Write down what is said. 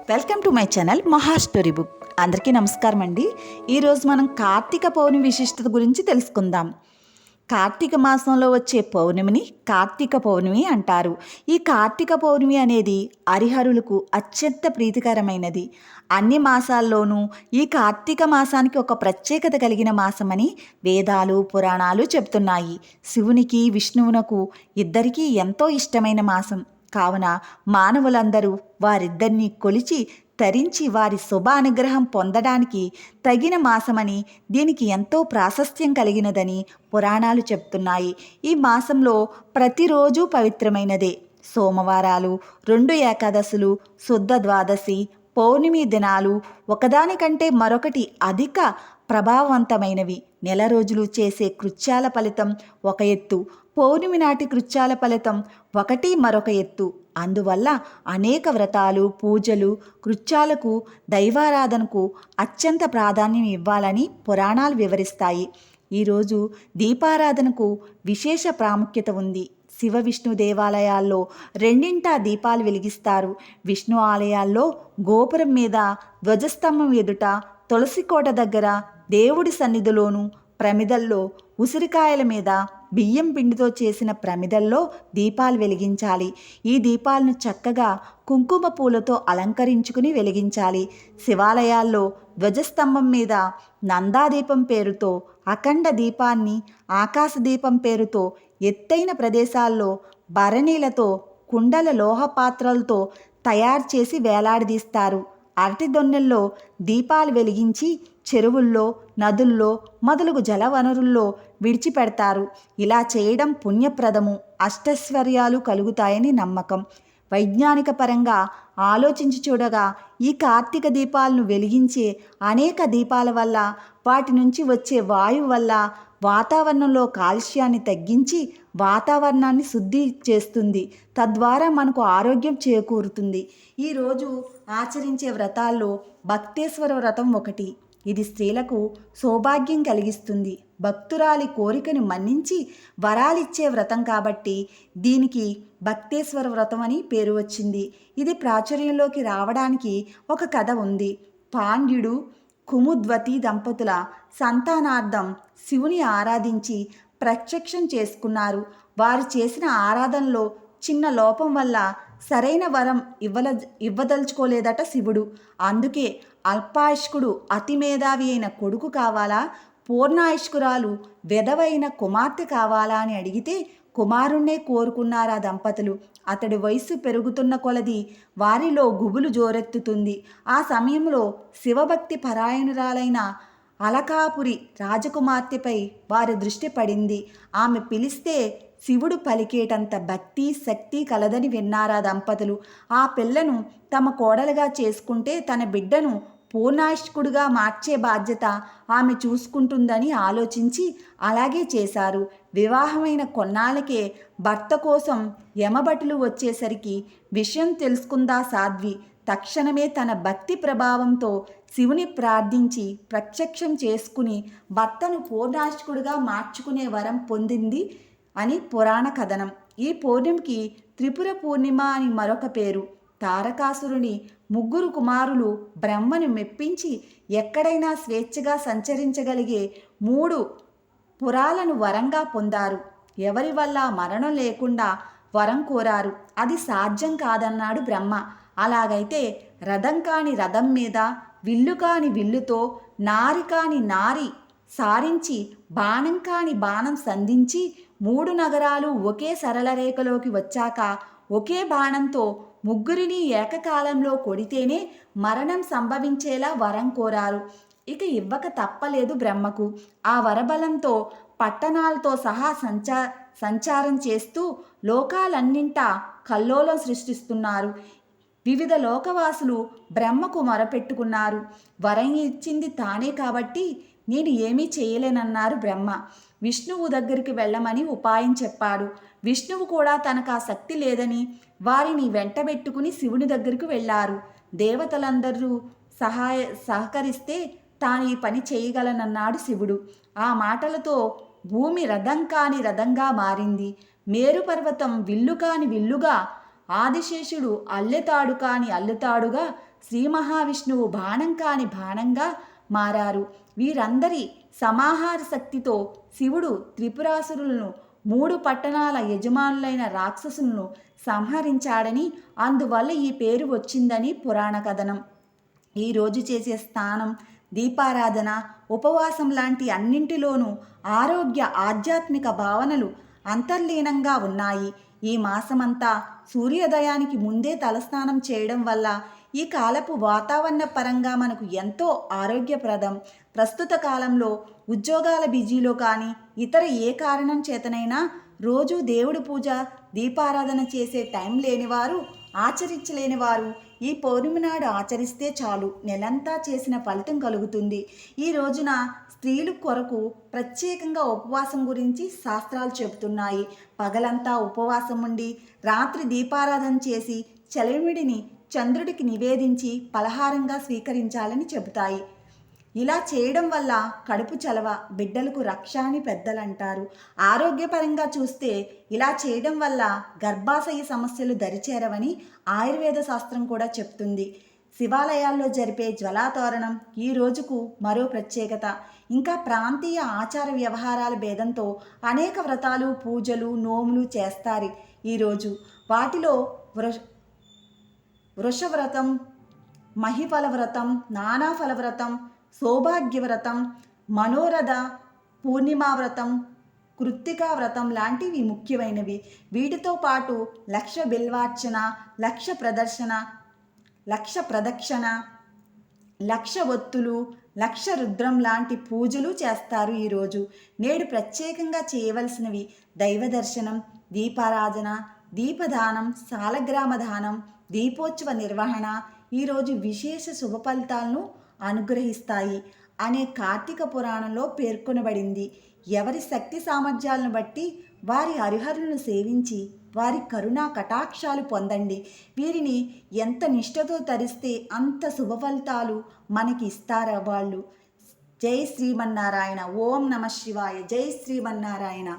Welcome to my channel మహా story book. అందరికీ నమస్కారం అండి. ఈరోజు మనం కార్తీక పౌర్ణమి విశిష్టత గురించి తెలుసుకుందాం. కార్తీక మాసంలో వచ్చే పౌర్ణమిని కార్తీక పౌర్ణమి అంటారు. ఈ కార్తీక పౌర్ణమి అనేది హరిహరులకు అత్యంత ప్రీతికరమైనది. అన్ని మాసాల్లోనూ ఈ కార్తీక మాసానికి ఒక ప్రత్యేకత కలిగిన మాసమని వేదాలు పురాణాలు చెబుతున్నాయి. శివునికి విష్ణువునకు ఇద్దరికీ ఎంతో ఇష్టమైన మాసం కావున మానవులందరూ వారిద్దరినీ కొలిచి తరించి వారి శుభ అనుగ్రహం పొందడానికి తగిన మాసమని, దీనికి ఎంతో ప్రాశస్త్యం కలిగినదని పురాణాలు చెప్తున్నాయి. ఈ మాసంలో ప్రతిరోజు పవిత్రమైనదే. సోమవారాలు, 2 ఏకాదశులు, శుద్ధ ద్వాదశి, పౌర్ణమి దినాలు ఒకదానికంటే మరొకటి అధిక ప్రభావవంతమైనవి. నెల రోజులు చేసే కృత్యాల ఫలితం ఒక ఎత్తు, పౌర్ణమి నాటి కృత్యాల ఫలితం ఒకటి మరొక ఎత్తు. అందువల్ల అనేక వ్రతాలు, పూజలు, కృత్యాలకు, దైవారాధనకు అత్యంత ప్రాధాన్యం ఇవ్వాలని పురాణాలు వివరిస్తాయి. ఈరోజు దీపారాధనకు విశేష ప్రాముఖ్యత ఉంది. శివ విష్ణు దేవాలయాల్లో రెండింటా దీపాలు వెలిగిస్తారు. విష్ణు ఆలయాల్లో గోపురం మీద, ధ్వజస్తంభం ఎదుట, తులసి కోట దగ్గర, దేవుడి సన్నిధిలోనూ, ప్రమిదల్లో, ఉసిరికాయల మీద, బియ్యం పిండితో చేసిన ప్రమిదల్లో దీపాలు వెలిగించాలి. ఈ దీపాలను చక్కగా కుంకుమ పూలతో అలంకరించుకుని వెలిగించాలి. శివాలయాల్లో ధ్వజస్తంభం మీద నందాదీపం పేరుతో, అఖండ దీపాన్ని ఆకాశదీపం పేరుతో ఎత్తైన ప్రదేశాల్లో భరణీలతో, కుండల లోహ పాత్రలతో తయారు చేసి వేలాడదీస్తారు. అరటి దొన్నెల్లో దీపాలు వెలిగించి చెరువుల్లో, నదుల్లో మొదలగు జలవనరుల్లో విడిచిపెడతారు. ఇలా చేయడం పుణ్యప్రదము, అష్టైశ్వర్యాలు కలుగుతాయని నమ్మకం. వైజ్ఞానిక పరంగా ఆలోచించి చూడగా ఈ కార్తీక దీపాలను వెలిగించే అనేక దీపాల వల్ల, వాటి నుంచి వచ్చే వాయువు వల్ల వాతావరణంలో కాలుష్యాన్ని తగ్గించి వాతావరణాన్ని శుద్ధి చేస్తుంది. తద్వారా మనకు ఆరోగ్యం చేకూరుతుంది. ఈరోజు ఆచరించే వ్రతాల్లో భక్తేశ్వర వ్రతం ఒకటి. ఇది స్త్రీలకు సౌభాగ్యం కలిగిస్తుంది. భక్తురాలి కోరికను మన్నించి వరాలిచ్చే వ్రతం కాబట్టి దీనికి భక్తేశ్వర వ్రతం అని పేరు వచ్చింది. ఇది ప్రాచుర్యంలోకి రావడానికి ఒక కథ ఉంది. పాండ్యుడు, కుముద్వతి దంపతుల సంతానార్థం శివుని ఆరాధించి ప్రత్యక్షం చేసుకున్నారు. వారు చేసిన ఆరాధనలో చిన్న లోపం వల్ల సరైన వరం ఇవ్వదలుచుకోలేదట శివుడు. అందుకే అల్పాయుష్కుడు అతి మేధావి అయిన కొడుకు కావాలా, పూర్ణాయుష్కురాలు వెధవైన కుమార్తె కావాలా అని అడిగితే కుమారుణ్ణే కోరుకున్నారా దంపతులు. అతడి వయస్సు పెరుగుతున్న కొలది వారిలో గుబులు జోరెత్తుతుంది. ఆ సమయంలో శివభక్తి పరాయణురాలైన అలకాపురి రాజకుమార్తెపై వారి దృష్టి పడింది. ఆమె పిలిస్తే శివుడు పలికేటంత భక్తి శక్తి కలదని విన్నారా దంపతులు. ఆ పిల్లను తమ కోడలుగా చేసుకుంటే తన బిడ్డను పూర్ణాయుష్కుడుగా మార్చే బాధ్యత ఆమె చూసుకుంటుందని ఆలోచించి అలాగే చేశారు. వివాహమైన కొన్నాళ్ళకే భర్త కోసం యమభటులు వచ్చేసరికి విషయం తెలుసుకుందా సాధ్వి. తక్షణమే తన భక్తి ప్రభావంతో శివుని ప్రార్థించి ప్రత్యక్షం చేసుకుని భర్తను పూర్ణాయుష్కుడుగా మార్చుకునే వరం పొందింది అని పురాణ కథనం. ఈ పౌర్ణమికి త్రిపుర పూర్ణిమ అని మరొక పేరు. తారకాసురుని 3 కుమారులు బ్రహ్మను మెప్పించి ఎక్కడైనా స్వేచ్ఛగా సంచరించగలిగే 3 పురాలను వరంగా పొందారు. ఎవరి వల్ల మరణం లేకుండా వరం కోరారు. అది సాధ్యం కాదన్నాడు బ్రహ్మ. అలాగైతే రథం కాని రథం మీద, విల్లు కాని విల్లుతో, నారి కాని నారి సారించి, బాణం కాని బాణం సంధించి 3 నగరాలు ఒకే సరళ రేఖలోకి వచ్చాక ఒకే బాణంతో 3 ఏకకాలంలో కొడితేనే మరణం సంభవించేలా వరం కోరారు. ఇక ఇవ్వక తప్పలేదు బ్రహ్మకు. ఆ వరబలంతో పట్టణాలతో సహా సంచారం చేస్తూ లోకాలన్నింటా కల్లోలం సృష్టిస్తున్నారు. వివిధ లోకవాసులు బ్రహ్మకు మొరపెట్టుకున్నారు. వరం ఇచ్చింది తానే కాబట్టి నేను ఏమీ చేయలేనన్నారు బ్రహ్మ. విష్ణువు దగ్గరికి వెళ్ళమని ఉపాయం చెప్పాడు. విష్ణువు కూడా తనకు ఆ శక్తి లేదని వారిని వెంటబెట్టుకుని శివుని దగ్గరికి వెళ్ళారు. దేవతలందరూ సహకరిస్తే తాను ఈ పని చేయగలనన్నాడు శివుడు. ఆ మాటలతో భూమి రథం కాని రథంగా మారింది. మేరు పర్వతం విల్లు కాని విల్లుగా, ఆదిశేషుడు అల్లెతాడు కాని అల్లెతాడుగా, శ్రీ మహావిష్ణువు బాణం కాని బాణంగా మారారు. వీరందరి సమాహార శక్తితో శివుడు త్రిపురాసురులను 3 పట్టణాల యజమానులైన రాక్షసులను సంహరించాడని, అందువల్ల ఈ పేరు వచ్చిందని పురాణ కథనం. ఈరోజు చేసే స్నానం, దీపారాధన, ఉపవాసం లాంటి అన్నింటిలోనూ ఆరోగ్య ఆధ్యాత్మిక భావనలు అంతర్లీనంగా ఉన్నాయి. ఈ మాసమంతా సూర్యోదయానికి ముందే తలస్నానం చేయడం వల్ల ఈ కాలపు వాతావరణ పరంగా మనకు ఎంతో ఆరోగ్యప్రదం. ప్రస్తుత కాలంలో ఉద్యోగాల బిజీలో కానీ ఇతర ఏ కారణం చేతనైనా రోజు దేవుడి పూజ, దీపారాధన చేసే టైం లేనివారు, ఆచరించలేని వారు ఈ పౌర్ణమి నాడు ఆచరిస్తే చాలు, నెలంతా చేసిన ఫలితం కలుగుతుంది. ఈ రోజున స్త్రీల కొరకు ప్రత్యేకంగా ఉపవాసం గురించి శాస్త్రాలు చెబుతున్నాయి. పగలంతా ఉపవాసం ఉండి రాత్రి దీపారాధన చేసి చలిమిడిని చంద్రుడికి నివేదించి పలహారంగా స్వీకరించాలని చెబుతాయి. ఇలా చేయడం వల్ల కడుపు చలవ, బిడ్డలకు రక్ష అని పెద్దలంటారు. ఆరోగ్యపరంగా చూస్తే ఇలా చేయడం వల్ల గర్భాశయ సమస్యలు దరిచేరవని ఆయుర్వేద శాస్త్రం కూడా చెప్తుంది. శివాలయాల్లో జరిపే జ్వలాతోరణం ఈ రోజుకు మరో ప్రత్యేకత. ఇంకా ప్రాంతీయ ఆచార వ్యవహారాల భేదంతో అనేక వ్రతాలు, పూజలు, నోములు చేస్తారు ఈరోజు. వాటిలో వృషవ్రతం, మహిఫల వ్రతం, నానాఫల వ్రతం, సౌభాగ్యవ్రతం, మనోరథ పూర్ణిమా వ్రతం, కృత్తికా వ్రతం లాంటివి ముఖ్యమైనవి. వీటితో పాటు లక్ష బిల్వార్చన, లక్ష ప్రదక్షిణ, లక్ష ఒత్తులు, లక్ష రుద్రం లాంటి పూజలు చేస్తారు ఈరోజు. నేడు ప్రత్యేకంగా చేయవలసినవి దైవ దర్శనం, దీపారాధన, దీపదానం, సాలగ్రామ దానం, దీపోత్సవ నిర్వహణ ఈరోజు విశేష శుభ ఫలితాలను అనుగ్రహిస్తాయి అనే కార్తీక పురాణంలో పేర్కొనబడింది. ఎవరి శక్తి సామర్థ్యాలను బట్టి వారి హరిహరులను సేవించి వారి కరుణా కటాక్షాలు పొందండి. వీరిని ఎంత నిష్ఠతో తరిస్తే అంత శుభ ఫలితాలు మనకి ఇస్తారా వాళ్ళు. జై శ్రీమన్నారాయణ. ఓం నమ శివాయ. జై శ్రీమన్నారాయణ.